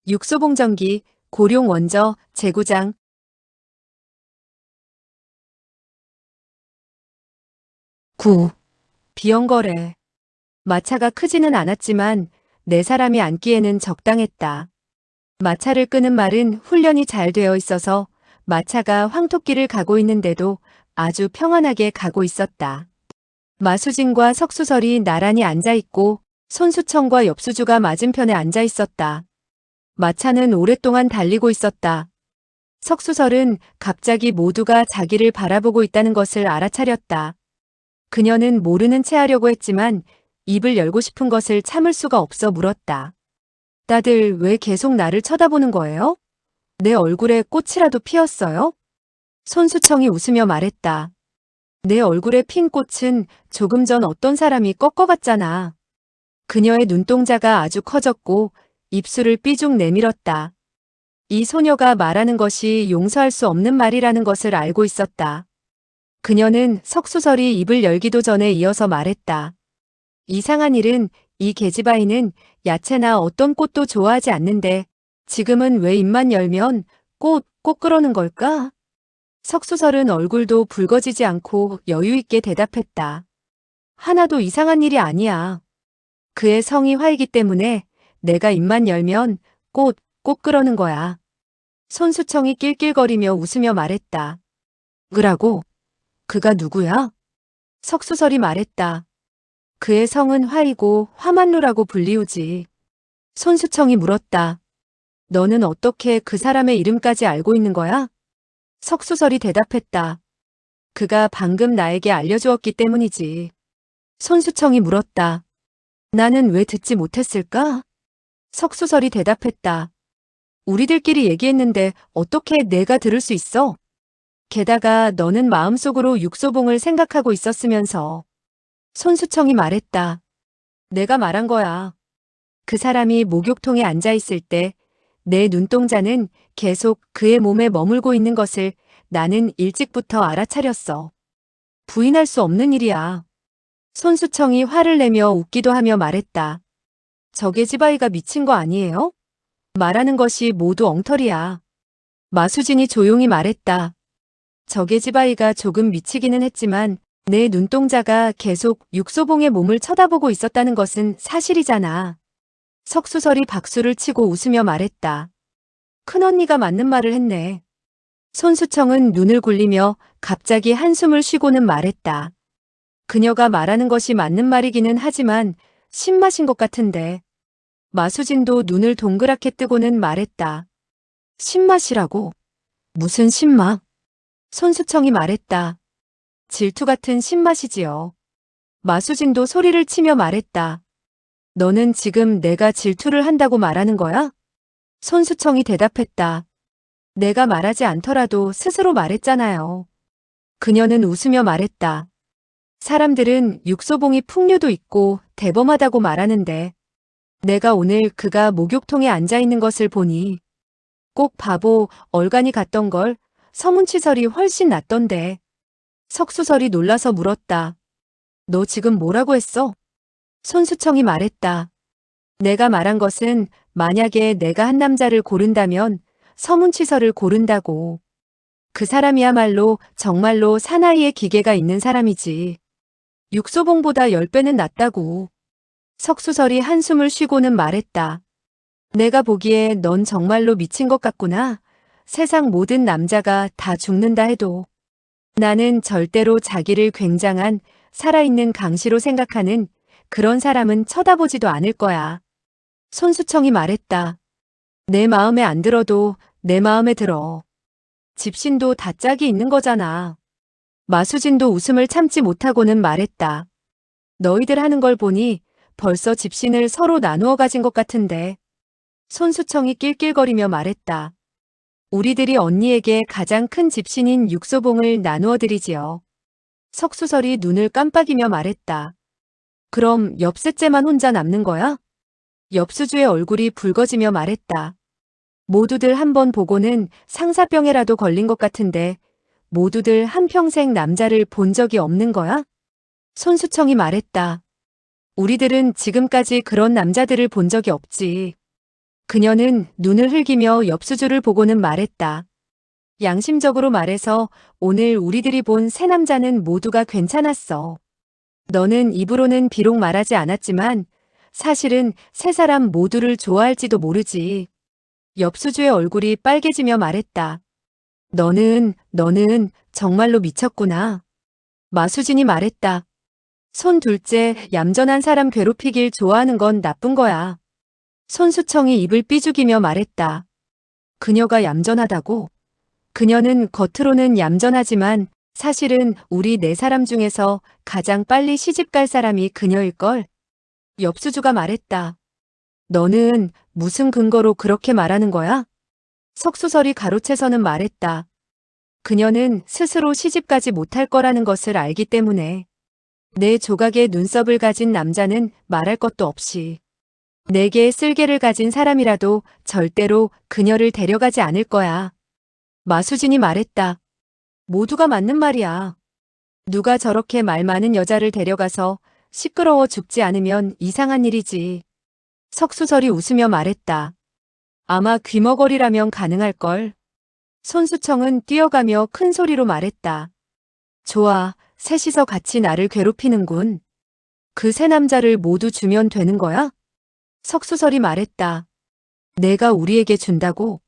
육소봉전기, 고룡 원저, 제구장. 9. 비영거래. 마차가 크지는 않았지만 네 사람이 앉기에는 적당했다. 마차를 끄는 말은 훈련이 잘 되어 있어서 마차가 황토길을 가고 있는데도 아주 평안하게 가고 있었다. 마수진과 석수설이 나란히 앉아있고 손수청과 엽수주가 맞은편에 앉아 있었다. 마차는 오랫동안 달리고 있었다. 석수설은 갑자기 모두가 자기를 바라보고 있다는 것을 알아차렸다. 그녀는 모르는 체 하려고 했지만 입을 열고 싶은 것을 참을 수가 없어 물었다. 다들 왜 계속 나를 쳐다보는 거예요? 내 얼굴에 꽃이라도 피었어요? 손수청이 웃으며 말했다. 내 얼굴에 핀 꽃은 조금 전 어떤 사람이 꺾어갔잖아. 그녀의 눈동자가 아주 커졌고 입술을 삐죽 내밀었다. 이 소녀가 말하는 것이 용서할 수 없는 말이라는 것을 알고 있었다. 그녀는 석수설이 입을 열기도 전에 이어서 말했다. 이상한 일은 이 계집아이는 야채나 어떤 꽃도 좋아하지 않는데 지금은 왜 입만 열면 꽃 그러는 걸까? 석수설은 얼굴도 붉어지지 않고 여유 있게 대답했다. 하나도 이상한 일이 아니야. 그의 성이 화이기 때문에 내가 입만 열면 꽃 그러는 거야. 손수청이 낄낄거리며 웃으며 말했다. 그라고? 그가 누구야? 석수설이 말했다. 그의 성은 화이고 화만루라고 불리우지. 손수청이 물었다. 너는 어떻게 그 사람의 이름까지 알고 있는 거야? 석수설이 대답했다. 그가 방금 나에게 알려주었기 때문이지. 손수청이 물었다. 나는 왜 듣지 못했을까? 석수설이 대답했다. 우리들끼리 얘기했는데 어떻게 내가 들을 수 있어? 게다가 너는 마음속으로 육소봉을 생각하고 있었으면서. 손수청이 말했다. 내가 말한 거야. 그 사람이 목욕통에 앉아 있을 때 내 눈동자는 계속 그의 몸에 머물고 있는 것을 나는 일찍부터 알아차렸어. 부인할 수 없는 일이야. 손수청이 화를 내며 웃기도 하며 말했다. 저 계집아이가 미친 거 아니에요? 말하는 것이 모두 엉터리야. 마수진이 조용히 말했다. 저 계집아이가 조금 미치기는 했지만 내 눈동자가 계속 육소봉의 몸을 쳐다보고 있었다는 것은 사실이잖아. 석수설이 박수를 치고 웃으며 말했다. 큰언니가 맞는 말을 했네. 손수청은 눈을 굴리며 갑자기 한숨을 쉬고는 말했다. 그녀가 말하는 것이 맞는 말이기는 하지만 신맛인 것 같은데. 마수진도 눈을 동그랗게 뜨고는 말했다. 신맛이라고? 무슨 신맛? 손수청이 말했다. 질투 같은 신맛이지요. 마수진도 소리를 치며 말했다. 너는 지금 내가 질투를 한다고 말하는 거야? 손수청이 대답했다. 내가 말하지 않더라도 스스로 말했잖아요. 그녀는 웃으며 말했다. 사람들은 육소봉이 풍류도 있고 대범하다고 말하는데 내가 오늘 그가 목욕통에 앉아 있는 것을 보니 꼭 바보 얼간이 같던 걸 서문치설이 훨씬 낫던데. 석수설이 놀라서 물었다. 너 지금 뭐라고 했어? 손수청이 말했다. 내가 말한 것은 만약에 내가 한 남자를 고른다면 서문치설을 고른다고. 그 사람이야말로 정말로 사나이의 기계가 있는 사람이지. 육소봉보다 10배는 낫다고. 석수설이 한숨을 쉬고는 말했다. 내가 보기에 넌 정말로 미친 것 같구나. 세상 모든 남자가 다 죽는다 해도. 나는 절대로 자기를 굉장한 살아있는 강시로 생각하는 그런 사람은 쳐다보지도 않을 거야. 손수청이 말했다. 내 마음에 안 들어도 내 마음에 들어. 집신도 다 짝이 있는 거잖아. 마수진도 웃음을 참지 못하고는 말했다. 너희들 하는 걸 보니 벌써 집신을 서로 나누어 가진 것 같은데. 손수청이 낄낄거리며 말했다. 우리들이 언니에게 가장 큰 집신인 육소봉을 나누어 드리지요. 석수설이 눈을 깜빡이며 말했다. 그럼 엽셋째만 혼자 남는 거야? 엽수주의 얼굴이 붉어지며 말했다. 모두들 한번 보고는 상사병에라도 걸린 것 같은데 모두들 한평생 남자를 본 적이 없는 거야? 손수청이 말했다. 우리들은 지금까지 그런 남자들을 본 적이 없지. 그녀는 눈을 흘기며 엽수주를 보고는 말했다. 양심적으로 말해서 오늘 우리들이 본 세 남자는 모두가 괜찮았어. 너는 입으로는 비록 말하지 않았지만 사실은 세 사람 모두를 좋아할지도 모르지. 엽수주의 얼굴이 빨개지며 말했다. 너는 정말로 미쳤구나. 마수진이 말했다. 손 둘째, 얌전한 사람 괴롭히길 좋아하는 건 나쁜 거야. 손수청이 입을 삐죽이며 말했다. 그녀가 얌전하다고? 그녀는 겉으로는 얌전하지만 사실은 우리 네 사람 중에서 가장 빨리 시집갈 사람이 그녀일걸? 엽수주가 말했다. 너는 무슨 근거로 그렇게 말하는 거야? 석수설이 가로채서는 말했다. 그녀는 스스로 시집가지 못할 거라는 것을 알기 때문에. 내 조각의 눈썹을 가진 남자는 말할 것도 없이 네 개의 쓸개를 가진 사람이라도 절대로 그녀를 데려가지 않을 거야. 마수진이 말했다. 모두가 맞는 말이야. 누가 저렇게 말 많은 여자를 데려가서 시끄러워 죽지 않으면 이상한 일이지. 석수설이 웃으며 말했다. 아마 귀머거리라면 가능할걸. 손수청은 뛰어가며 큰 소리로 말했다. 좋아, 셋이서 같이 나를 괴롭히는군. 그 세 남자를 모두 주면 되는 거야? 석수설이 말했다. 내가 우리에게 준다고?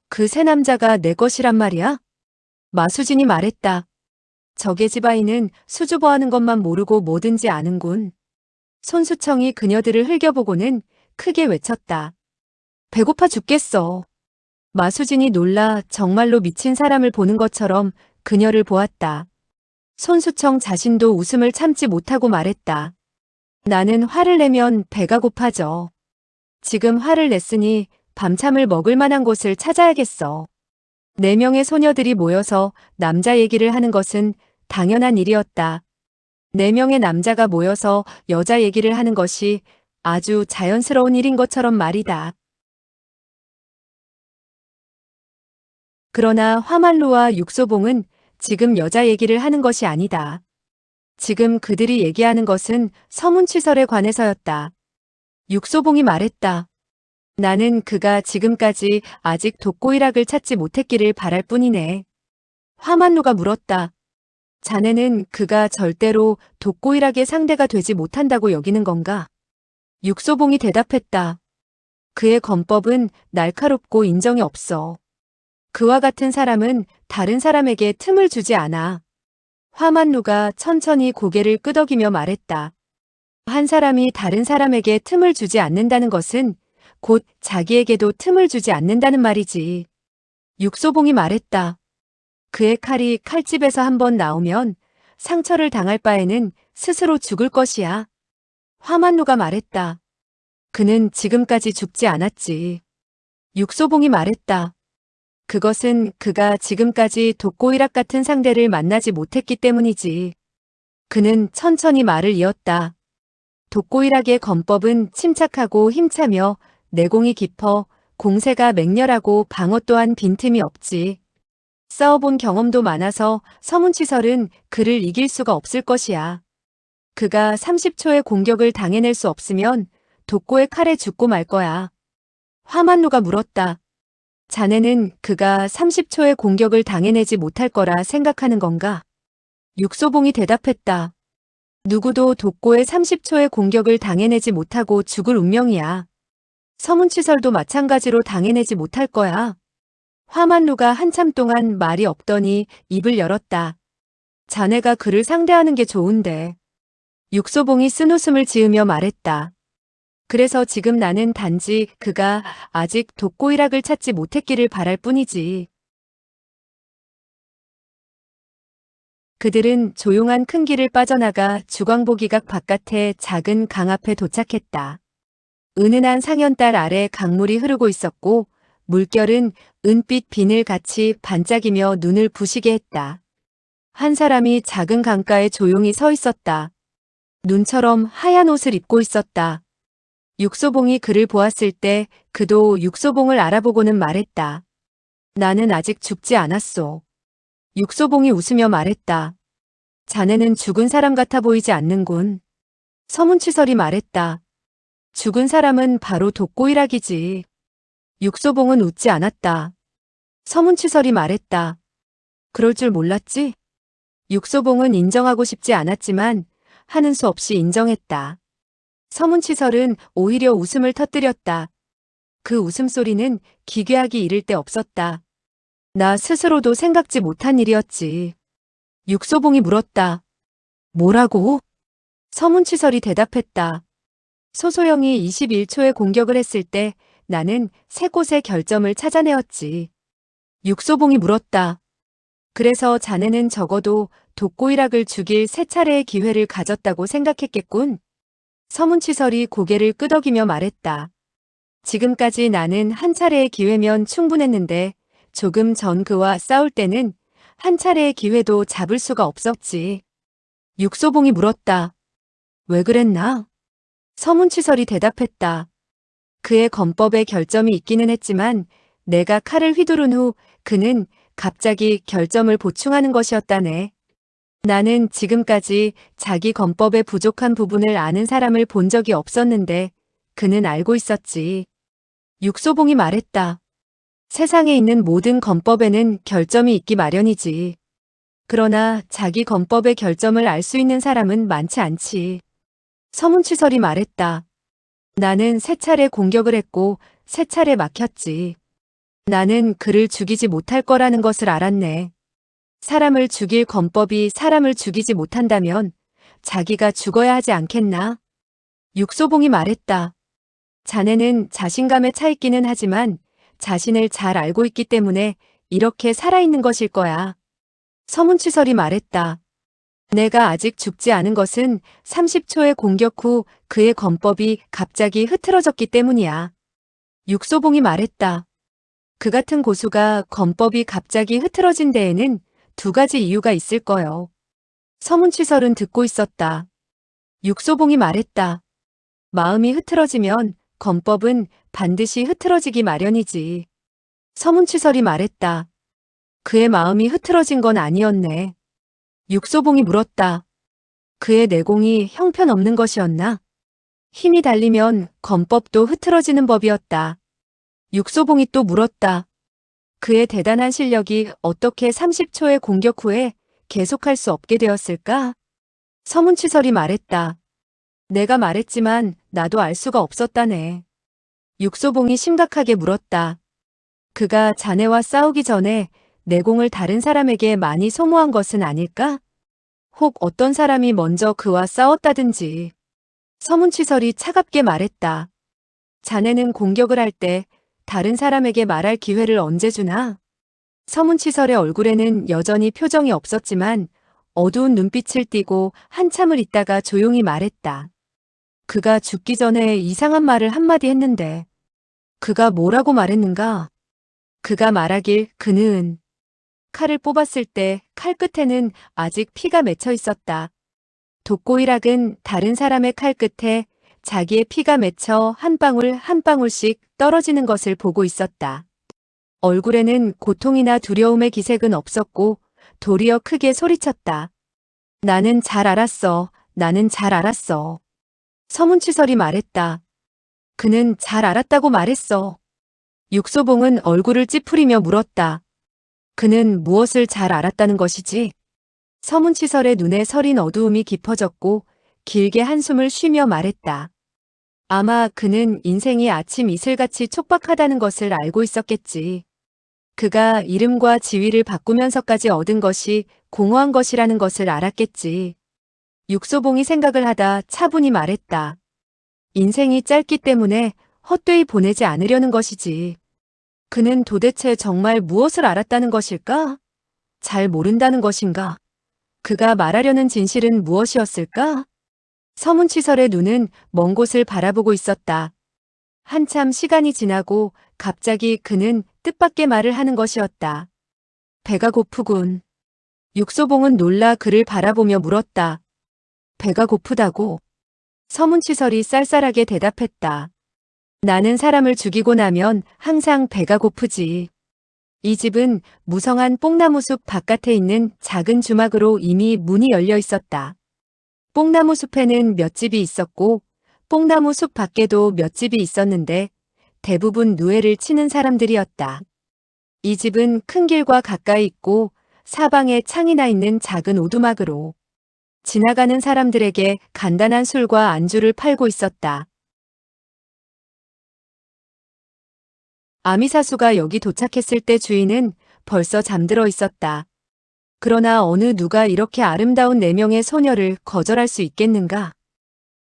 그 세 남자가 내 것이란 말이야? 마수진이 말했다. 저계지바이는 수줍어하는 것만 모르고 뭐든지 아는군. 손수청이 그녀들을 흘겨보고는 크게 외쳤다. 배고파 죽겠어. 마수진이 놀라 정말로 미친 사람을 보는 것처럼 그녀를 보았다. 손수청 자신도 웃음을 참지 못하고 말했다. 나는 화를 내면 배가 고파져. 지금 화를 냈으니 밤참을 먹을 만한 곳을 찾아야겠어. 4명의 소녀들이 모여서 남자 얘기를 하는 것은 당연한 일이었다. 4명의 남자가 모여서 여자 얘기를 하는 것이 아주 자연스러운 일인 것처럼 말이다. 그러나 화만루와 육소봉은 지금 여자 얘기를 하는 것이 아니다. 지금 그들이 얘기하는 것은 서문치설에 관해서였다. 육소봉이 말했다. 나는 그가 지금까지 아직 독고일학을 찾지 못했기를 바랄 뿐이네. 화만루가 물었다. 자네는 그가 절대로 독고일학의 상대가 되지 못한다고 여기는 건가? 육소봉이 대답했다. 그의 권법은 날카롭고 인정이 없어. 그와 같은 사람은 다른 사람에게 틈을 주지 않아. 화만루가 천천히 고개를 끄덕이며 말했다. 한 사람이 다른 사람에게 틈을 주지 않는다는 것은 곧 자기에게도 틈을 주지 않는다는 말이지. 육소봉이 말했다. 그의 칼이 칼집에서 한번 나오면 상처를 당할 바에는 스스로 죽을 것이야. 화만루가 말했다. 그는 지금까지 죽지 않았지. 육소봉이 말했다. 그것은 그가 지금까지 독고일학 같은 상대를 만나지 못했기 때문이지. 그는 천천히 말을 이었다. 독고일학의 권법은 침착하고 힘차며 내공이 깊어 공세가 맹렬하고 방어 또한 빈틈이 없지. 싸워본 경험도 많아서 서문치설은 그를 이길 수가 없을 것이야. 그가 30초의 공격을 당해낼 수 없으면 독고의 칼에 죽고 말 거야. 화만루가 물었다. 자네는 그가 30초의 공격을 당해내지 못할 거라 생각하는 건가? 육소봉이 대답했다. 누구도 독고의 30초의 공격을 당해내지 못하고 죽을 운명이야. 서문치설도 마찬가지로 당해내지 못할 거야. 화만루가 한참 동안 말이 없더니 입을 열었다. 자네가 그를 상대하는 게 좋은데. 육소봉이 쓴웃음을 지으며 말했다. 그래서 지금 나는 단지 그가 아직 독고일학을 찾지 못했기를 바랄 뿐이지. 그들은 조용한 큰 길을 빠져나가 주광보기각 바깥의 작은 강 앞에 도착했다. 은은한 상현달 아래 강물이 흐르고 있었고 물결은 은빛 비늘같이 반짝이며 눈을 부시게 했다. 한 사람이 작은 강가에 조용히 서 있었다. 눈처럼 하얀 옷을 입고 있었다. 육소봉이 그를 보았을 때 그도 육소봉을 알아보고는 말했다. 나는 아직 죽지 않았소. 육소봉이 웃으며 말했다. 자네는 죽은 사람 같아 보이지 않는군. 서문치설이 말했다. 죽은 사람은 바로 독고일학이지. 육소봉은 웃지 않았다. 서문치설이 말했다. 그럴 줄 몰랐지? 육소봉은 인정하고 싶지 않았지만 하는 수 없이 인정했다. 서문치설은 오히려 웃음을 터뜨렸다. 그 웃음소리는 기괴하기 이를 데 없었다. 나 스스로도 생각지 못한 일이었지. 육소봉이 물었다. 뭐라고? 서문치설이 대답했다. 소소영이 21초에 공격을 했을 때 나는 세 곳의 결점을 찾아내었지. 육소봉이 물었다. 그래서 자네는 적어도 독고이락을 죽일 세 차례의 기회를 가졌다고 생각했겠군. 서문치설이 고개를 끄덕이며 말했다. 지금까지 나는 한 차례의 기회면 충분했는데 조금 전 그와 싸울 때는 한 차례의 기회도 잡을 수가 없었지. 육소봉이 물었다. 왜 그랬나? 서문치설이 대답했다. 그의 검법에 결점이 있기는 했지만 내가 칼을 휘두른 후 그는 갑자기 결점을 보충하는 것이었다네. 나는 지금까지 자기 검법에 부족한 부분을 아는 사람을 본 적이 없었는데 그는 알고 있었지. 육소봉이 말했다. 세상에 있는 모든 검법에는 결점이 있기 마련이지. 그러나 자기 검법의 결점을 알 수 있는 사람은 많지 않지. 서문치설이 말했다. 나는 세 차례 공격을 했고 세 차례 막혔지. 나는 그를 죽이지 못할 거라는 것을 알았네. 사람을 죽일 검법이 사람을 죽이지 못한다면 자기가 죽어야 하지 않겠나? 육소봉이 말했다. 자네는 자신감에 차 있기는 하지만 자신을 잘 알고 있기 때문에 이렇게 살아있는 것일 거야. 서문치설이 말했다. 내가 아직 죽지 않은 것은 30초의 공격 후 그의 검법이 갑자기 흐트러졌기 때문이야. 육소봉이 말했다. 그 같은 고수가 검법이 갑자기 흐트러진 데에는 두 가지 이유가 있을 거요. 서문치설은 듣고 있었다. 육소봉이 말했다. 마음이 흐트러지면 검법은 반드시 흐트러지기 마련이지. 서문치설이 말했다. 그의 마음이 흐트러진 건 아니었네. 육소봉이 물었다. 그의 내공이 형편없는 것이었나? 힘이 달리면 검법도 흐트러지는 법이었다. 육소봉이 또 물었다. 그의 대단한 실력이 어떻게 30초의 공격 후에 계속할 수 없게 되었을까? 서문치설이 말했다. 내가 말했지만 나도 알 수가 없었다네. 육소봉이 심각하게 물었다. 그가 자네와 싸우기 전에 내공을 다른 사람에게 많이 소모한 것은 아닐까? 혹 어떤 사람이 먼저 그와 싸웠다든지. 서문치설이 차갑게 말했다. 자네는 공격을 할 때 다른 사람에게 말할 기회를 언제 주나? 서문치설의 얼굴에는 여전히 표정이 없었지만 어두운 눈빛을 띠고 한참을 있다가 조용히 말했다. 그가 죽기 전에 이상한 말을 한마디 했는데 그가 뭐라고 말했는가? 그가 말하길 그는 칼을 뽑았을 때 칼끝에는 아직 피가 맺혀 있었다. 독고이락은 다른 사람의 칼끝에 자기의 피가 맺혀 한 방울 한 방울씩 떨어지는 것을 보고 있었다. 얼굴에는 고통이나 두려움의 기색은 없었고 도리어 크게 소리쳤다. 나는 잘 알았어. 나는 잘 알았어. 서문치설이 말했다. 그는 잘 알았다고 말했어. 육소봉은 얼굴을 찌푸리며 물었다. 그는 무엇을 잘 알았다는 것이지? 서문치설의 눈에 서린 어두움이 깊어졌고 길게 한숨을 쉬며 말했다. 아마 그는 인생이 아침 이슬같이 촉박하다는 것을 알고 있었겠지. 그가 이름과 지위를 바꾸면서까지 얻은 것이 공허한 것이라는 것을 알았겠지. 육소봉이 생각을 하다 차분히 말했다. 인생이 짧기 때문에 헛되이 보내지 않으려는 것이지. 그는 도대체 정말 무엇을 알았다는 것일까? 잘 모른다는 것인가? 그가 말하려는 진실은 무엇이었을까? 서문치설의 눈은 먼 곳을 바라보고 있었다. 한참 시간이 지나고 갑자기 그는 뜻밖의 말을 하는 것이었다. 배가 고프군. 육소봉은 놀라 그를 바라보며 물었다. 배가 고프다고? 서문치설이 쌀쌀하게 대답했다. 나는 사람을 죽이고 나면 항상 배가 고프지. 이 집은 무성한 뽕나무 숲 바깥에 있는 작은 주막으로 이미 문이 열려 있었다. 뽕나무 숲에는 몇 집이 있었고 뽕나무 숲 밖에도 몇 집이 있었는데 대부분 누에를 치는 사람들이었다. 이 집은 큰 길과 가까이 있고 사방에 창이 나 있는 작은 오두막으로 지나가는 사람들에게 간단한 술과 안주를 팔고 있었다. 아미사수가 여기 도착했을 때 주인은 벌써 잠들어 있었다. 그러나 어느 누가 이렇게 아름다운 4명의 소녀를 거절할 수 있겠는가?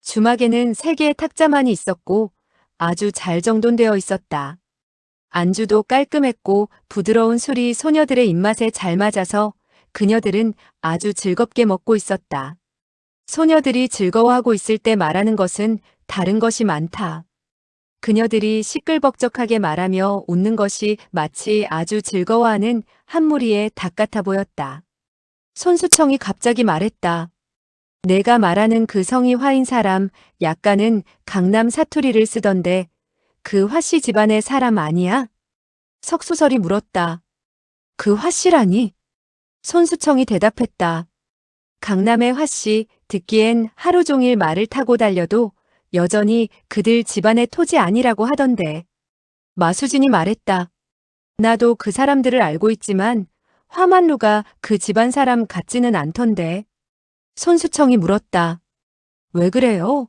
주막에는 3개의 탁자만이 있었고 아주 잘 정돈되어 있었다. 안주도 깔끔했고 부드러운 술이 소녀들의 입맛에 잘 맞아서 그녀들은 아주 즐겁게 먹고 있었다. 소녀들이 즐거워하고 있을 때 말하는 것은 다른 것이 많다. 그녀들이 시끌벅적하게 말하며 웃는 것이 마치 아주 즐거워하는 한 무리의 닭 같아 보였다. 손수청이 갑자기 말했다. 내가 말하는 그 성이 화인 사람, 약간은 강남 사투리를 쓰던데 그 화씨 집안의 사람 아니야? 석수설이 물었다. 그 화씨라니? 손수청이 대답했다. 강남의 화씨, 듣기엔 하루 종일 말을 타고 달려도 여전히 그들 집안의 토지 아니라고 하던데. 마수진이 말했다. 나도 그 사람들을 알고 있지만 화만루가 그 집안 사람 같지는 않던데. 손수청이 물었다. 왜 그래요?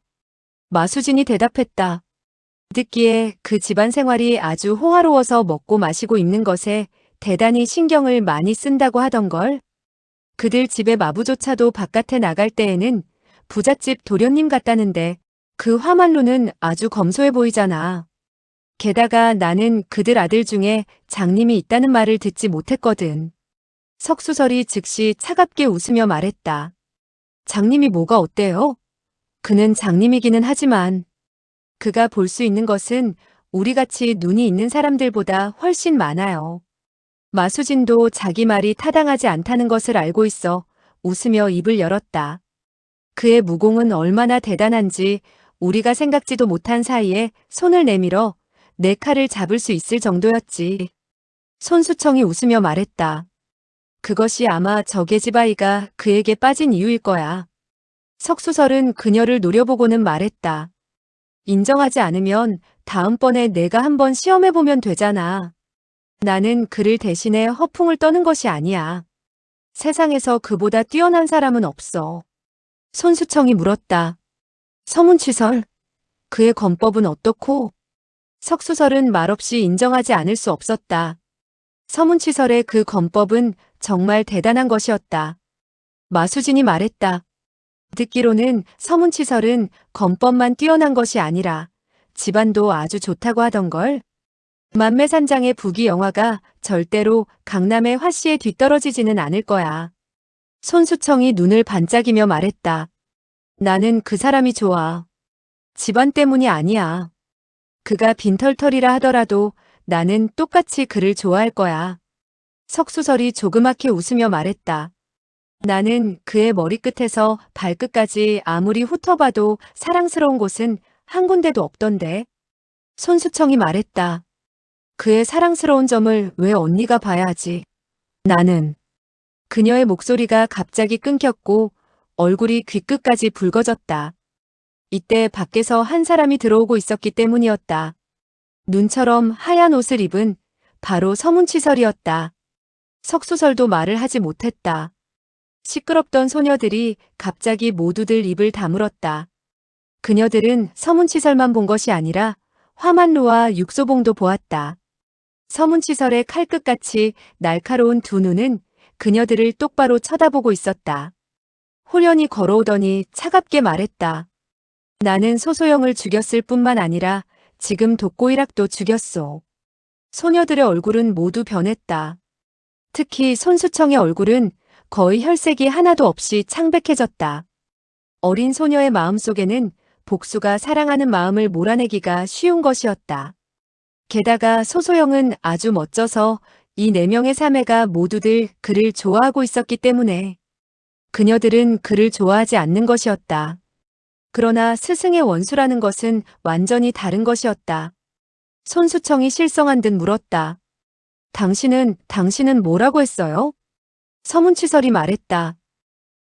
마수진이 대답했다. 듣기에 그 집안 생활이 아주 호화로워서 먹고 마시고 입는 것에 대단히 신경을 많이 쓴다고 하던걸. 그들 집의 마부조차도 바깥에 나갈 때에는 부잣집 도련님 같다는데 그 화만루는 아주 검소해 보이잖아. 게다가 나는 그들 아들 중에 장님이 있다는 말을 듣지 못했거든. 석수설이 즉시 차갑게 웃으며 말했다. 장님이 뭐가 어때요? 그는 장님이기는 하지만 그가 볼 수 있는 것은 우리같이 눈이 있는 사람들보다 훨씬 많아요. 마수진도 자기 말이 타당하지 않다는 것을 알고 있어 웃으며 입을 열었다. 그의 무공은 얼마나 대단한지 우리가 생각지도 못한 사이에 손을 내밀어 내 칼을 잡을 수 있을 정도였지. 손수청이 웃으며 말했다. 그것이 아마 저 계집 아이가 그에게 빠진 이유일 거야. 석수설은 그녀를 노려보고는 말했다. 인정하지 않으면 다음번에 내가 한번 시험해보면 되잖아. 나는 그를 대신해 허풍을 떠는 것이 아니야. 세상에서 그보다 뛰어난 사람은 없어. 손수청이 물었다. 서문치설, 그의 권법은 어떻고? 석수설은 말없이 인정하지 않을 수 없었다. 서문치설의 그 권법은 정말 대단한 것이었다. 마수진이 말했다. 듣기로는 서문치설은 권법만 뛰어난 것이 아니라 집안도 아주 좋다고 하던걸. 만매산장의 부귀영화가 절대로 강남의 화씨에 뒤떨어지지는 않을 거야. 손수청이 눈을 반짝이며 말했다. 나는 그 사람이 좋아. 집안 때문이 아니야. 그가 빈털털이라 하더라도 나는 똑같이 그를 좋아할 거야. 석수설이 조그맣게 웃으며 말했다. 나는 그의 머리끝에서 발끝까지 아무리 훑어봐도 사랑스러운 곳은 한 군데도 없던데. 손수청이 말했다. 그의 사랑스러운 점을 왜 언니가 봐야 하지? 나는. 그녀의 목소리가 갑자기 끊겼고 얼굴이 귀끝까지 붉어졌다. 이때 밖에서 한 사람이 들어오고 있었기 때문이었다. 눈처럼 하얀 옷을 입은 바로 서문치설이었다. 석수설도 말을 하지 못했다. 시끄럽던 소녀들이 갑자기 모두들 입을 다물었다. 그녀들은 서문치설만 본 것이 아니라 화만루와 육소봉도 보았다. 서문치설의 칼끝같이 날카로운 두 눈은 그녀들을 똑바로 쳐다보고 있었다. 홀연히 걸어오더니 차갑게 말했다. 나는 소소영을 죽였을 뿐만 아니라 지금 독고이락도 죽였소. 소녀들의 얼굴은 모두 변했다. 특히 손수청의 얼굴은 거의 혈색이 하나도 없이 창백해졌다. 어린 소녀의 마음속에는 복수가 사랑하는 마음을 몰아내기가 쉬운 것이었다. 게다가 소소영은 아주 멋져서 이 4명의 사매가 모두들 그를 좋아하고 있었기 때문에 그녀들은 그를 좋아하지 않는 것이었다. 그러나 스승의 원수라는 것은 완전히 다른 것이었다. 손수청이 실성한 듯 물었다. 당신은 뭐라고 했어요? 서문치설이 말했다.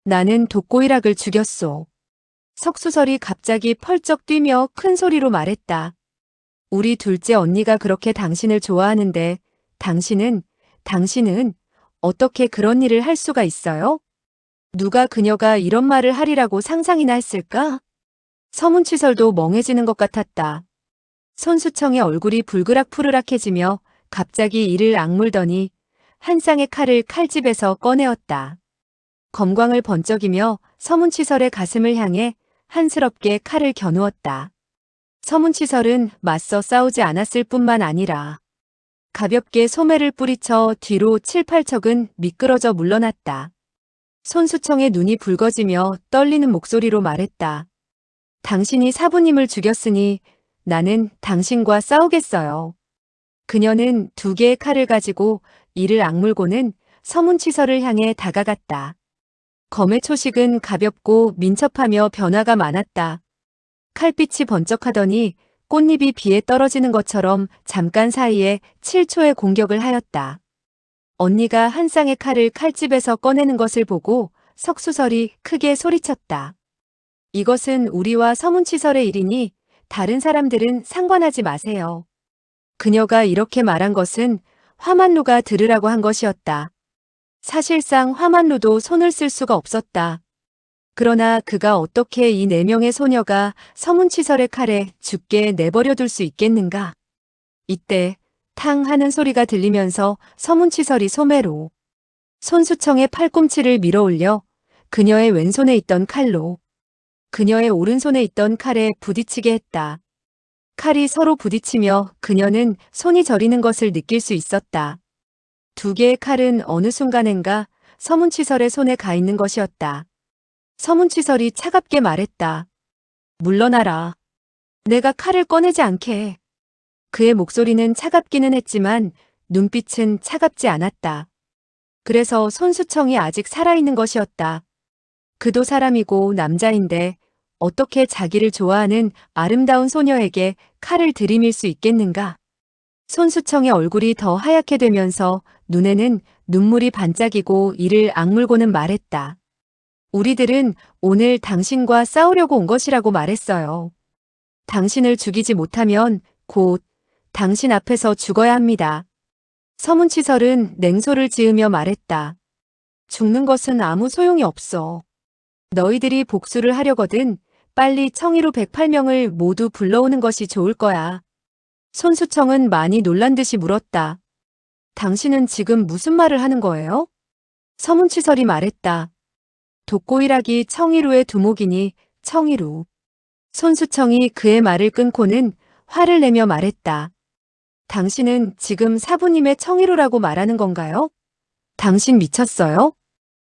나는 독고이락을 죽였소. 석수설이 갑자기 펄쩍 뛰며 큰 소리로 말했다. 우리 둘째 언니가 그렇게 당신을 좋아하는데 당신은 어떻게 그런 일을 할 수가 있어요? 누가 그녀가 이런 말을 하리라고 상상이나 했을까? 서문치설도 멍해지는 것 같았다. 손수청의 얼굴이 불그락푸르락해지며 갑자기 이를 악물더니 한 쌍의 칼을 칼집에서 꺼내었다. 검광을 번쩍이며 서문치설의 가슴을 향해 한스럽게 칼을 겨누었다. 서문치설은 맞서 싸우지 않았을 뿐만 아니라 가볍게 소매를 뿌리쳐 뒤로 7, 8척은 미끄러져 물러났다. 손수청의 눈이 붉어지며 떨리는 목소리로 말했다. 당신이 사부님을 죽였으니 나는 당신과 싸우겠어요. 그녀는 2개의 칼을 가지고 이를 악물고는 서문치설을 향해 다가갔다. 검의 초식은 가볍고 민첩하며 변화가 많았다. 칼빛이 번쩍하더니 꽃잎이 비에 떨어지는 것처럼 잠깐 사이에 7초의 공격을 하였다. 언니가 한 쌍의 칼을 칼집에서 꺼내는 것을 보고 석수설이 크게 소리쳤다. 이것은 우리와 서문치설의 일이니 다른 사람들은 상관하지 마세요. 그녀가 이렇게 말한 것은 화만루가 들으라고 한 것이었다. 사실상 화만루도 손을 쓸 수가 없었다. 그러나 그가 어떻게 이 4명의 소녀가 서문치설의 칼에 죽게 내버려 둘 수 있겠는가? 이때 탕 하는 소리가 들리면서 서문치설이 소매로 손수청의 팔꿈치를 밀어 올려 그녀의 왼손에 있던 칼로 그녀의 오른손에 있던 칼에 부딪히게 했다. 칼이 서로 부딪히며 그녀는 손이 저리는 것을 느낄 수 있었다. 2개의 칼은 어느 순간엔가 서문치설의 손에 가 있는 것이었다. 서문치설이 차갑게 말했다. 물러나라. 내가 칼을 꺼내지 않게. 그의 목소리는 차갑기는 했지만 눈빛은 차갑지 않았다. 그래서 손수청이 아직 살아있는 것이었다. 그도 사람이고 남자인데 어떻게 자기를 좋아하는 아름다운 소녀에게 칼을 들이밀 수 있겠는가? 손수청의 얼굴이 더 하얗게 되면서 눈에는 눈물이 반짝이고 이를 악물고는 말했다. 우리들은 오늘 당신과 싸우려고 온 것이라고 말했어요. 당신을 죽이지 못하면 곧 당신 앞에서 죽어야 합니다. 서문치설은 냉소를 지으며 말했다. 죽는 것은 아무 소용이 없어. 너희들이 복수를 하려거든 빨리 청이루 108명을 모두 불러오는 것이 좋을 거야. 손수청은 많이 놀란 듯이 물었다. 당신은 지금 무슨 말을 하는 거예요? 서문치설이 말했다. 독고일학이 청이루의 두목이니 청이루. 손수청이 그의 말을 끊고는 화를 내며 말했다. 당신은 지금 사부님의 청이루라고 말하는 건가요? 당신 미쳤어요?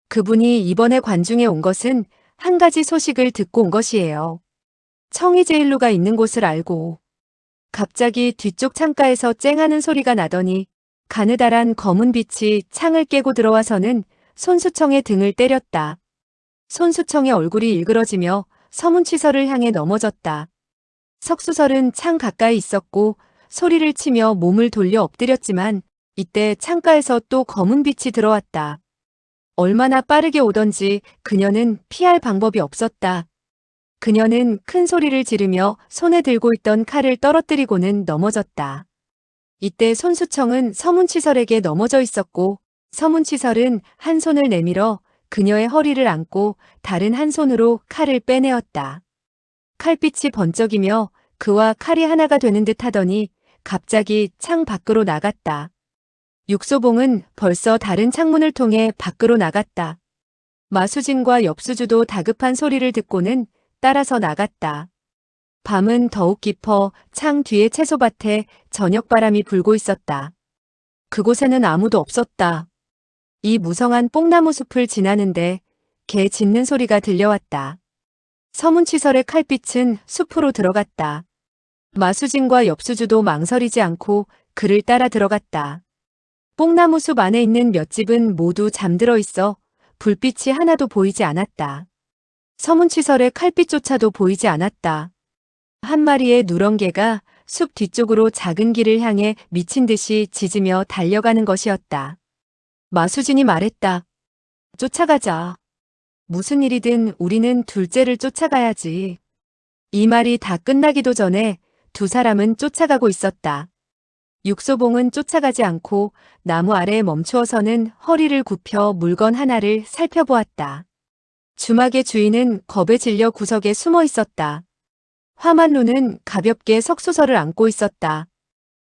그분이 이번에 관중에 온 것은 한 가지 소식을 듣고 온 것이에요. 청이제일루가 있는 곳을 알고. 갑자기 뒤쪽 창가에서 쨍하는 소리가 나더니 가느다란 검은 빛이 창을 깨고 들어와서는 손수청의 등을 때렸다. 손수청의 얼굴이 일그러지며 서문치설을 향해 넘어졌다. 석수설은 창 가까이 있었고 소리를 치며 몸을 돌려 엎드렸지만 이때 창가에서 또 검은 빛이 들어왔다. 얼마나 빠르게 오던지 그녀는 피할 방법이 없었다. 그녀는 큰 소리를 지르며 손에 들고 있던 칼을 떨어뜨리고는 넘어졌다. 이때 손수청은 서문치설에게 넘어져 있었고 서문치설은 한 손을 내밀어 그녀의 허리를 안고 다른 한 손으로 칼을 빼내었다. 칼빛이 번쩍이며 그와 칼이 하나가 되는 듯 하더니 갑자기 창 밖으로 나갔다. 육소봉은 벌써 다른 창문을 통해 밖으로 나갔다. 마수진과 엽수주도 다급한 소리를 듣고는 따라서 나갔다. 밤은 더욱 깊어 창 뒤의 채소밭에 저녁바람이 불고 있었다. 그곳에는 아무도 없었다. 이 무성한 뽕나무 숲을 지나는데 개 짖는 소리가 들려왔다. 서문치설의 칼빛은 숲으로 들어갔다. 마수진과 엽수주도 망설이지 않고 그를 따라 들어갔다. 뽕나무 숲 안에 있는 몇 집은 모두 잠들어 있어 불빛이 하나도 보이지 않았다. 서문치설의 칼빛조차도 보이지 않았다. 한 마리의 누런 개가 숲 뒤쪽으로 작은 길을 향해 미친 듯이 짖으며 달려가는 것이었다. 마수진이 말했다. 쫓아가자. 무슨 일이든 우리는 둘째를 쫓아가야지. 이 말이 다 끝나기도 전에 두 사람은 쫓아가고 있었다. 육소봉은 쫓아가지 않고 나무 아래에 멈추어서는 허리를 굽혀 물건 하나를 살펴보았다. 주막의 주인은 겁에 질려 구석에 숨어 있었다. 화만루는 가볍게 석수설을 안고 있었다.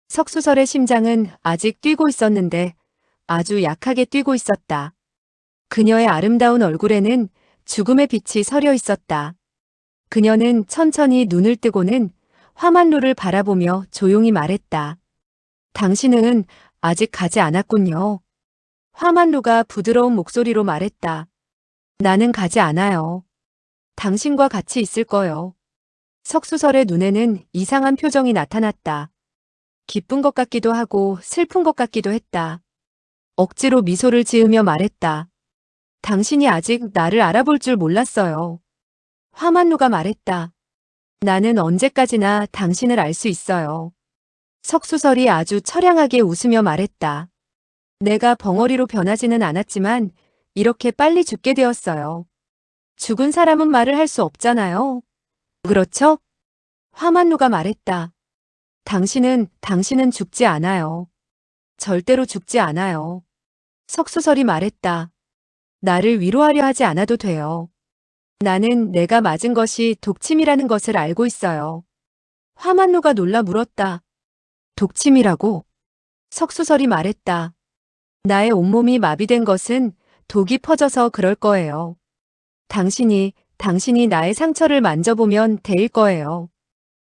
석수설의 심장은 아직 뛰고 있었는데 아주 약하게 뛰고 있었다. 그녀의 아름다운 얼굴에는 죽음의 빛이 서려 있었다. 그녀는 천천히 눈을 뜨고는 화만루를 바라보며 조용히 말했다. 당신은 아직 가지 않았군요. 화만루가 부드러운 목소리로 말했다. 나는 가지 않아요. 당신과 같이 있을 거요. 석수설의 눈에는 이상한 표정이 나타났다. 기쁜 것 같기도 하고 슬픈 것 같기도 했다. 억지로 미소를 지으며 말했다. 당신이 아직 나를 알아볼 줄 몰랐어요. 화만루가 말했다. 나는 언제까지나 당신을 알 수 있어요. 석수설이 아주 처량하게 웃으며 말했다. 내가 벙어리로 변하지는 않았지만 이렇게 빨리 죽게 되었어요. 죽은 사람은 말을 할 수 없잖아요. 그렇죠? 화만루가 말했다. 당신은 죽지 않아요. 절대로 죽지 않아요. 석수설이 말했다. 나를 위로하려 하지 않아도 돼요. 나는 내가 맞은 것이 독침이라는 것을 알고 있어요. 화만루가 놀라 물었다. 독침이라고? 석수설이 말했다. 나의 온몸이 마비된 것은 독이 퍼져서 그럴 거예요. 당신이 나의 상처를 만져보면 데일 거예요.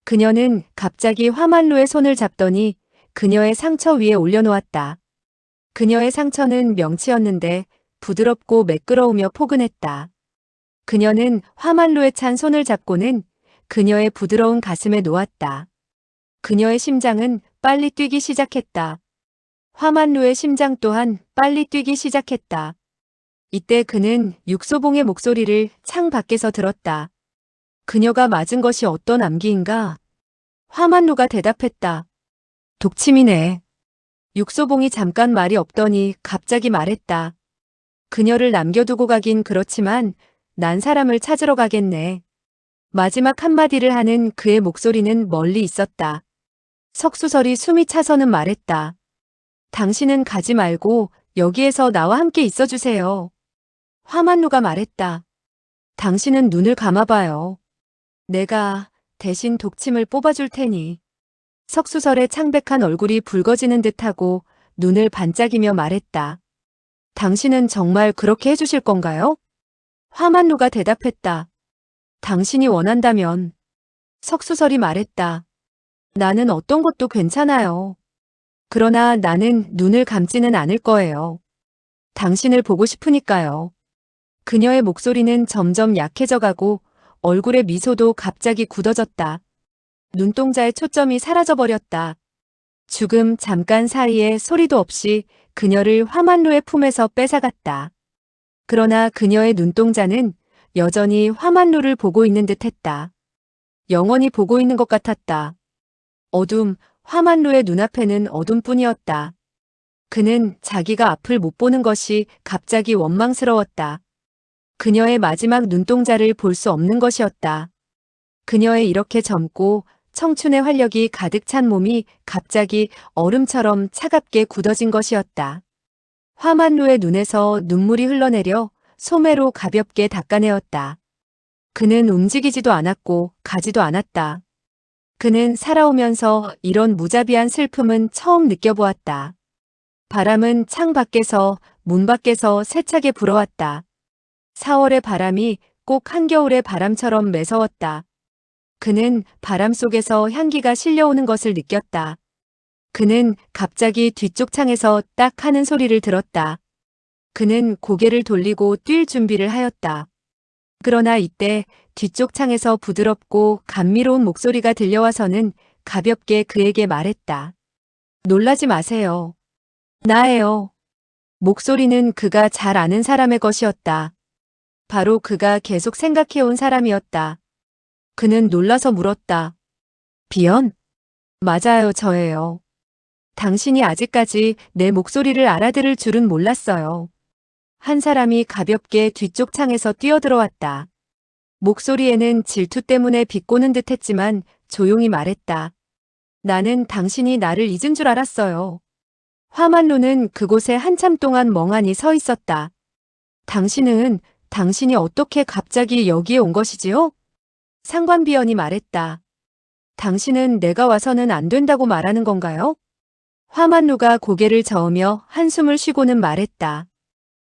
그녀는 갑자기 화만루의 손을 잡더니 그녀의 상처 위에 올려놓았다. 그녀의 상처는 명치였는데 부드럽고 매끄러우며 포근했다. 그녀는 화만루의 찬 손을 잡고는 그녀의 부드러운 가슴에 놓았다. 그녀의 심장은 빨리 뛰기 시작했다. 화만루의 심장 또한 빨리 뛰기 시작했다. 이때 그는 육소봉의 목소리를 창 밖에서 들었다. 그녀가 맞은 것이 어떤 암기인가? 화만루가 대답했다. 독침이네. 육소봉이 잠깐 말이 없더니 갑자기 말했다. 그녀를 남겨두고 가긴 그렇지만 난 사람을 찾으러 가겠네. 마지막 한마디를 하는 그의 목소리는 멀리 있었다. 석수설이 숨이 차서는 말했다. 당신은 가지 말고 여기에서 나와 함께 있어주세요. 화만루가 말했다. 당신은 눈을 감아봐요. 내가 대신 독침을 뽑아줄 테니. 석수설의 창백한 얼굴이 붉어지는 듯하고 눈을 반짝이며 말했다. 당신은 정말 그렇게 해주실 건가요? 화만루가 대답했다. 당신이 원한다면. 석수설이 말했다. 나는 어떤 것도 괜찮아요. 그러나 나는 눈을 감지는 않을 거예요. 당신을 보고 싶으니까요. 그녀의 목소리는 점점 약해져가고 얼굴의 미소도 갑자기 굳어졌다. 눈동자의 초점이 사라져버렸다. 죽음 잠깐 사이에 소리도 없이 그녀를 화만루의 품에서 뺏어갔다. 그러나 그녀의 눈동자는 여전히 화만루를 보고 있는 듯했다. 영원히 보고 있는 것 같았다. 화만루의 눈앞에는 어둠뿐이었다. 그는 자기가 앞을 못 보는 것이 갑자기 원망스러웠다. 그녀의 마지막 눈동자를 볼 수 없는 것이었다. 그녀의 이렇게 젊고 청춘의 활력이 가득 찬 몸이 갑자기 얼음처럼 차갑게 굳어진 것이었다. 화만루의 눈에서 눈물이 흘러내려 소매로 가볍게 닦아내었다. 그는 움직이지도 않았고 가지도 않았다. 그는 살아오면서 이런 무자비한 슬픔은 처음 느껴보았다. 바람은 창 밖에서 문 밖에서 세차게 불어왔다. 4월의 바람이 꼭 한겨울의 바람처럼 매서웠다. 그는 바람 속에서 향기가 실려오는 것을 느꼈다. 그는 갑자기 뒤쪽 창에서 딱 하는 소리를 들었다. 그는 고개를 돌리고 뛸 준비를 하였다. 그러나 이때 뒤쪽 창에서 부드럽고 감미로운 목소리가 들려와서는 가볍게 그에게 말했다. 놀라지 마세요. 나예요. 목소리는 그가 잘 아는 사람의 것이었다. 바로 그가 계속 생각해온 사람이었다. 그는 놀라서 물었다. 비연? 맞아요, 저예요. 당신이 아직까지 내 목소리를 알아들을 줄은 몰랐어요. 한 사람이 가볍게 뒤쪽 창에서 뛰어들어왔다. 목소리에는 질투 때문에 비꼬는 듯했지만 조용히 말했다. 나는 당신이 나를 잊은 줄 알았어요. 화만로는 그곳에 한참 동안 멍하니 서 있었다. 당신이 어떻게 갑자기 여기에 온 것이지요? 상관비원이 말했다. 당신은 내가 와서는 안 된다고 말하는 건가요? 화만루가 고개를 저으며 한숨을 쉬고는 말했다.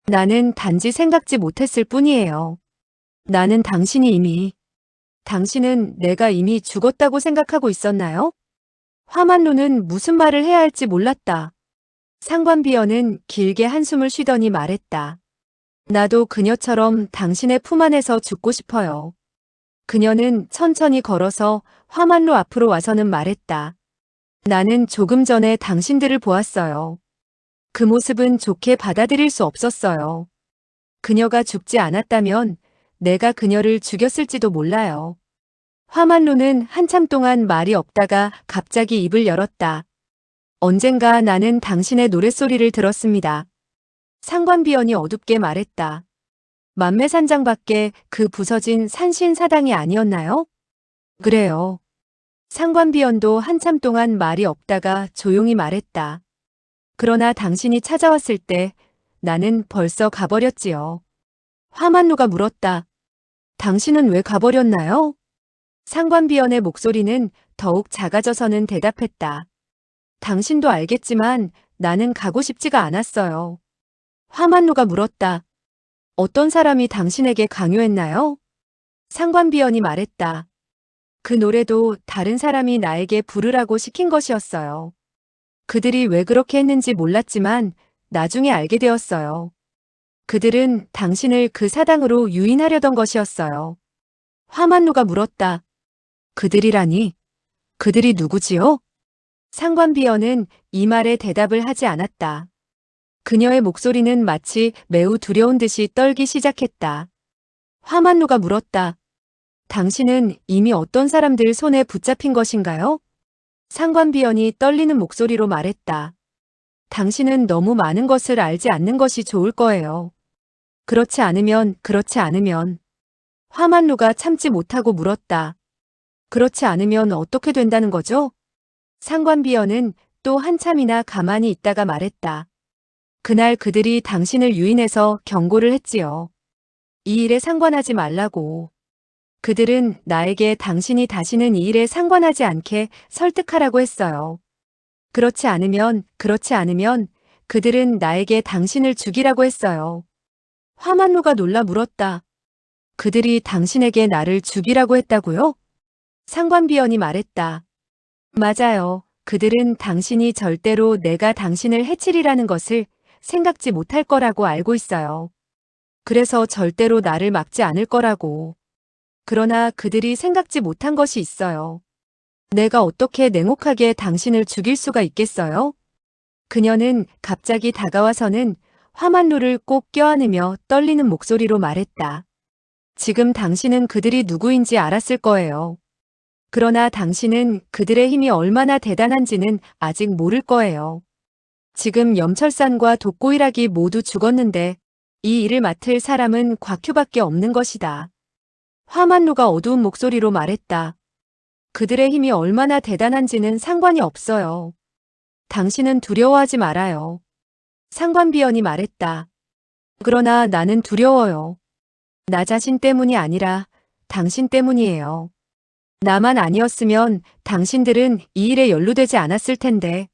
나는 단지 생각지 못했을 뿐이에요. 나는 당신은 내가 이미 죽었다고 생각하고 있었나요? 화만루는 무슨 말을 해야 할지 몰랐다. 상관비어는 길게 한숨을 쉬더니 말했다. 나도 그녀처럼 당신의 품 안에서 죽고 싶어요. 그녀는 천천히 걸어서 화만루 앞으로 와서는 말했다. 나는 조금 전에 당신들을 보았어요. 그 모습은 좋게 받아들일 수 없었어요. 그녀가 죽지 않았다면 내가 그녀를 죽였을지도 몰라요. 화만루는 한참 동안 말이 없다가 갑자기 입을 열었다. 언젠가 나는 당신의 노랫소리를 들었습니다. 상관비원이 어둡게 말했다. 만매산장 밖에 그 부서진 산신사당이 아니었나요? 그래요. 상관비원도 한참 동안 말이 없다가 조용히 말했다. 그러나 당신이 찾아왔을 때 나는 벌써 가버렸지요. 화만루가 물었다. 당신은 왜 가버렸나요? 상관비원의 목소리는 더욱 작아져서는 대답했다. 당신도 알겠지만 나는 가고 싶지가 않았어요. 화만루가 물었다. 어떤 사람이 당신에게 강요했나요? 상관비원이 말했다. 그 노래도 다른 사람이 나에게 부르라고 시킨 것이었어요. 그들이 왜 그렇게 했는지 몰랐지만 나중에 알게 되었어요. 그들은 당신을 그 사당으로 유인하려던 것이었어요. 화만루가 물었다. 그들이라니? 그들이 누구지요? 상관비어는 이 말에 대답을 하지 않았다. 그녀의 목소리는 마치 매우 두려운 듯이 떨기 시작했다. 화만루가 물었다. 당신은 이미 어떤 사람들 손에 붙잡힌 것인가요? 상관비원이 떨리는 목소리로 말했다. 당신은 너무 많은 것을 알지 않는 것이 좋을 거예요. 그렇지 않으면. 화만루가 참지 못하고 물었다. 그렇지 않으면 어떻게 된다는 거죠? 상관비어는 또 한참이나 가만히 있다가 말했다. 그날 그들이 당신을 유인해서 경고를 했지요. 이 일에 상관하지 말라고. 그들은 나에게 당신이 다시는 이 일에 상관하지 않게 설득하라고 했어요. 그렇지 않으면 그들은 나에게 당신을 죽이라고 했어요. 화만루가 놀라 물었다. 그들이 당신에게 나를 죽이라고 했다고요? 상관비원이 말했다. 맞아요. 그들은 당신이 절대로 내가 당신을 해치리라는 것을 생각지 못할 거라고 알고 있어요. 그래서 절대로 나를 막지 않을 거라고. 그러나 그들이 생각지 못한 것이 있어요. 내가 어떻게 냉혹하게 당신을 죽일 수가 있겠어요? 그녀는 갑자기 다가와서는 화만루를 꼭 껴안으며 떨리는 목소리로 말했다. 지금 당신은 그들이 누구인지 알았을 거예요. 그러나 당신은 그들의 힘이 얼마나 대단한지는 아직 모를 거예요. 지금 염철산과 독고일학이 모두 죽었는데 이 일을 맡을 사람은 곽휴밖에 없는 것이다. 화만루가 어두운 목소리로 말했다. 그들의 힘이 얼마나 대단한지는 상관이 없어요. 당신은 두려워하지 말아요. 상관비원이 말했다. 그러나 나는 두려워요. 나 자신 때문이 아니라 당신 때문이에요. 나만 아니었으면 당신들은 이 일에 연루되지 않았을 텐데.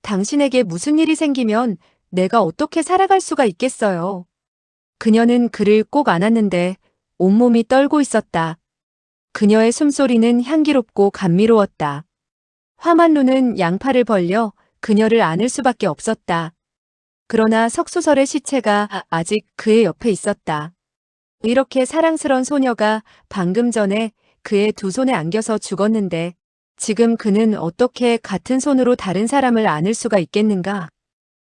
당신에게 무슨 일이 생기면 내가 어떻게 살아갈 수가 있겠어요. 그녀는 그를 꼭 안았는데 온몸이 떨고 있었다. 그녀의 숨소리는 향기롭고 감미로웠다. 화만루는 양팔을 벌려 그녀를 안을 수밖에 없었다. 그러나 석수설의 시체가 아직 그의 옆에 있었다. 이렇게 사랑스런 소녀가 방금 전에 그의 두 손에 안겨서 죽었는데 지금 그는 어떻게 같은 손으로 다른 사람을 안을 수가 있겠는가?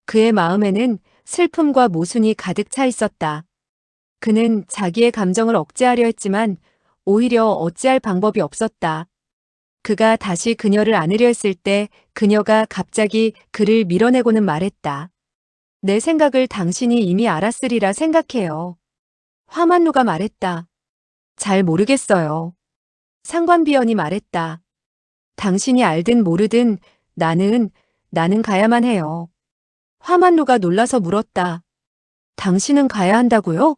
그의 마음에는 슬픔과 모순이 가득 차 있었다. 그는 자기의 감정을 억제하려 했지만 오히려 어찌할 방법이 없었다. 그가 다시 그녀를 안으려 했을 때 그녀가 갑자기 그를 밀어내고는 말했다. 내 생각을 당신이 이미 알았으리라 생각해요. 화만루가 말했다. 잘 모르겠어요. 상관비원이 말했다. 당신이 알든 모르든 나는 가야만 해요. 화만루가 놀라서 물었다. 당신은 가야 한다고요?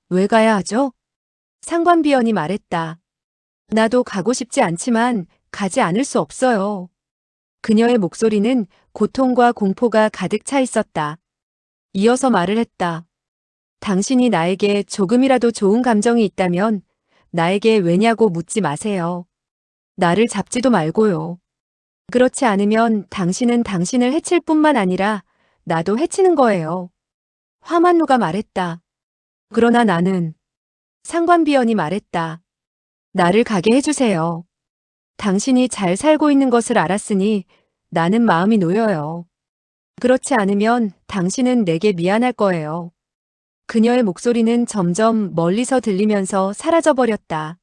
왜 가야 하죠? 상관비원이 말했다. 나도 가고 싶지 않지만 가지 않을 수 없어요. 그녀의 목소리는 고통과 공포가 가득 차 있었다. 이어서 말을 했다. 당신이 나에게 조금이라도 좋은 감정이 있다면 나에게 왜냐고 묻지 마세요. 나를 잡지도 말고요. 그렇지 않으면 당신은 당신을 해칠 뿐만 아니라 나도 해치는 거예요. 화만루가 말했다. 그러나 나는 상관비원이 말했다. 나를 가게 해주세요. 당신이 잘 살고 있는 것을 알았으니 나는 마음이 놓여요. 그렇지 않으면 당신은 내게 미안할 거예요. 그녀의 목소리는 점점 멀리서 들리면서 사라져버렸다.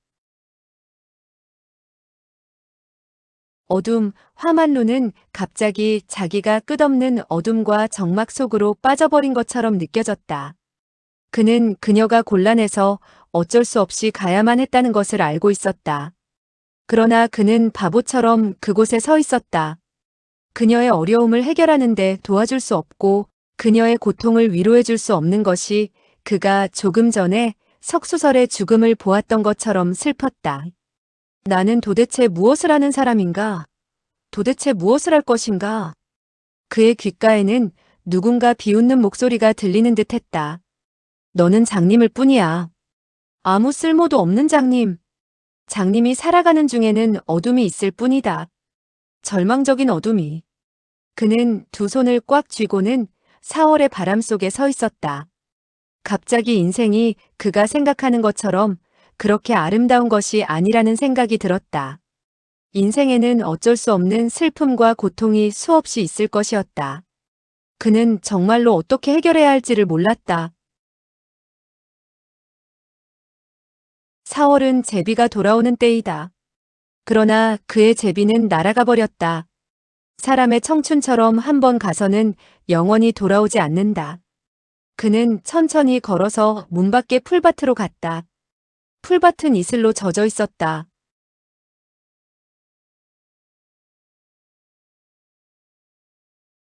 화만루는 갑자기 자기가 끝없는 어둠과 적막 속으로 빠져버린 것처럼 느껴졌다. 그는 그녀가 곤란해서 어쩔 수 없이 가야만 했다는 것을 알고 있었다. 그러나 그는 바보처럼 그곳에 서 있었다. 그녀의 어려움을 해결하는데 도와줄 수 없고 그녀의 고통을 위로해줄 수 없는 것이 그가 조금 전에 석수설의 죽음을 보았던 것처럼 슬펐다. 나는 도대체 무엇을 하는 사람인가? 도대체 무엇을 할 것인가? 그의 귓가에는 누군가 비웃는 목소리가 들리는 듯 했다. 너는 장님일 뿐이야. 아무 쓸모도 없는 장님. 장님이 살아가는 중에는 어둠이 있을 뿐이다. 절망적인 어둠이. 그는 두 손을 꽉 쥐고는 4월의 바람 속에 서 있었다. 갑자기 인생이 그가 생각하는 것처럼 그렇게 아름다운 것이 아니라는 생각이 들었다. 인생에는 어쩔 수 없는 슬픔과 고통이 수없이 있을 것이었다. 그는 정말로 어떻게 해결해야 할지를 몰랐다. 4월은 제비가 돌아오는 때이다. 그러나 그의 제비는 날아가 버렸다. 사람의 청춘처럼 한 번 가서는 영원히 돌아오지 않는다. 그는 천천히 걸어서 문 밖의 풀밭으로 갔다. 풀밭은 이슬로 젖어 있었다.